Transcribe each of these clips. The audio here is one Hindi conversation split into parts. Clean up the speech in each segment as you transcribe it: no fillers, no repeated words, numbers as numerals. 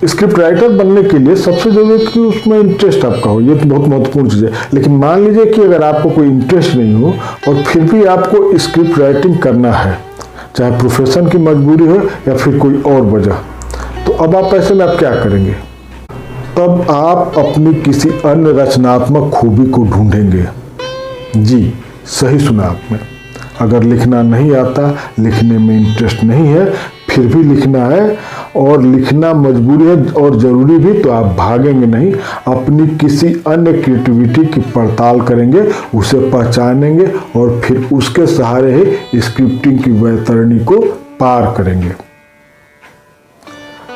स्क्रिप्ट राइटर बनने के लिए सबसे जरूरी है कि उसमें इंटरेस्ट आपका हो, ये तो बहुत महत्वपूर्ण चीज़ है। लेकिन मान लीजिए कि अगर आपको कोई इंटरेस्ट नहीं हो और फिर भी आपको स्क्रिप्ट राइटिंग करना है, चाहे प्रोफेशन की मजबूरी हो या फिर कोई और वजह, तो अब आप ऐसे में आप क्या करेंगे? तब आप अपनी किसी अन्य रचनात्मक खूबी को ढूंढेंगे। जी, सही सुना आपने। अगर लिखना नहीं आता, लिखने में इंटरेस्ट नहीं है, फिर भी लिखना है और लिखना मजबूरी है और ज़रूरी भी, तो आप भागेंगे नहीं, अपनी किसी अन्य क्रिएटिविटी की पड़ताल करेंगे, उसे पहचानेंगे और फिर उसके सहारे ही स्क्रिप्टिंग की वैतरणी को पार करेंगे।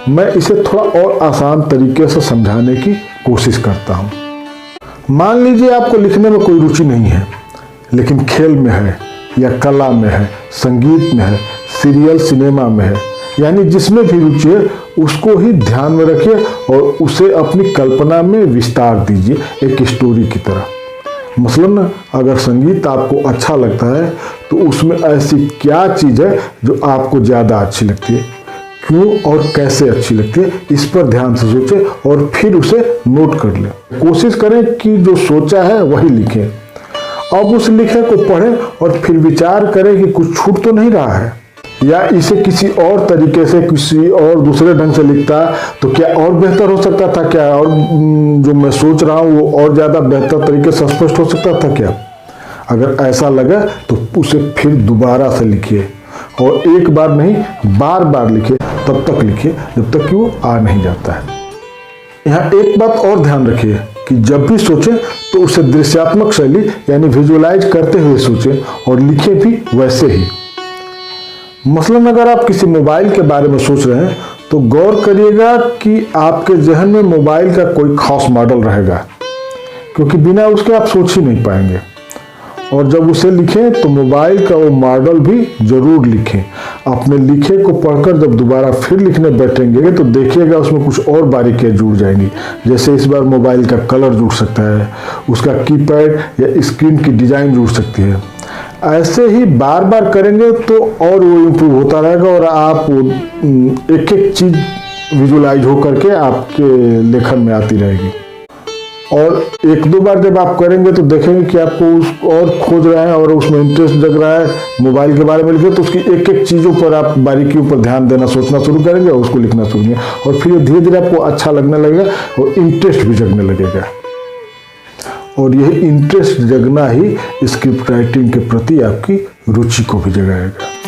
मैं इसे थोड़ा और आसान तरीके से समझाने की कोशिश करता हूँ। मान लीजिए आपको लिखने में कोई रुचि नहीं है, लेकिन खेल में है या कला में है, संगीत में है, सीरियल सिनेमा में है, यानी जिसमें भी रुचि है उसको ही ध्यान में रखिए और उसे अपनी कल्पना में विस्तार दीजिए, एक स्टोरी की तरह। मसलन अगर संगीत आपको अच्छा लगता है तो उसमें ऐसी क्या चीज़ है जो आपको ज़्यादा अच्छी लगती है, क्यों और कैसे अच्छी लगती है, इस पर ध्यान से सोचें और फिर उसे नोट कर लें। कोशिश करें कि जो सोचा है वही लिखें। अब उस लिखे को पढ़ें और फिर विचार करें कि कुछ छूट तो नहीं रहा है, या इसे किसी और तरीके से, किसी और दूसरे ढंग से लिखता तो क्या और बेहतर हो सकता था क्या, और जो मैं सोच रहा हूँ वो और ज़्यादा बेहतर तरीके से स्पष्ट हो सकता था क्या। अगर ऐसा लगा तो उसे फिर दोबारा से लिखिए और एक बार नहीं, बार बार लिखिए, तब तक लिखिए जब तक कि वो आ नहीं जाता है। यहाँ एक बात और ध्यान रखिए कि जब भी सोचें तो उसे दृश्यात्मक शैली यानी विजुअलाइज करते हुए सोचें और लिखें भी वैसे ही। मसलन अगर आप किसी मोबाइल के बारे में सोच रहे हैं तो गौर करिएगा कि आपके जहन में मोबाइल का कोई खास मॉडल रहेगा, क्योंकि बिना उसके आप सोच ही नहीं पाएंगे। और जब उसे लिखें तो मोबाइल का वो मॉडल भी जरूर लिखें। अपने लिखे को पढ़कर जब दोबारा फिर लिखने बैठेंगे तो देखिएगा उसमें कुछ और बारीकियाँ जुड़ जाएंगी। जैसे इस बार मोबाइल का कलर जुड़ सकता है, उसका कीपैड या स्क्रीन की डिज़ाइन जुड़ सकती है। ऐसे ही बार बार करेंगे तो और वो इम्प्रूव होता रहेगा और आप एक एक चीज़ विजुलाइज हो करके आपके लेखन में आती रहेगी। और एक दो बार जब आप करेंगे तो देखेंगे कि आपको उस और खोज रहे हैं और उसमें इंटरेस्ट जग रहा है, मोबाइल के बारे में लिखे तो उसकी एक एक चीज़ों पर आप बारीकियों पर ध्यान देना, सोचना शुरू करेंगे और उसको लिखना शुरू करेंगे और फिर धीरे धीरे आपको अच्छा लगने लगेगा और इंटरेस्ट भी जगने लगेगा। और यह इंटरेस्ट जगना ही स्क्रिप्ट राइटिंग के प्रति आपकी रुचि को भी जगाएगा।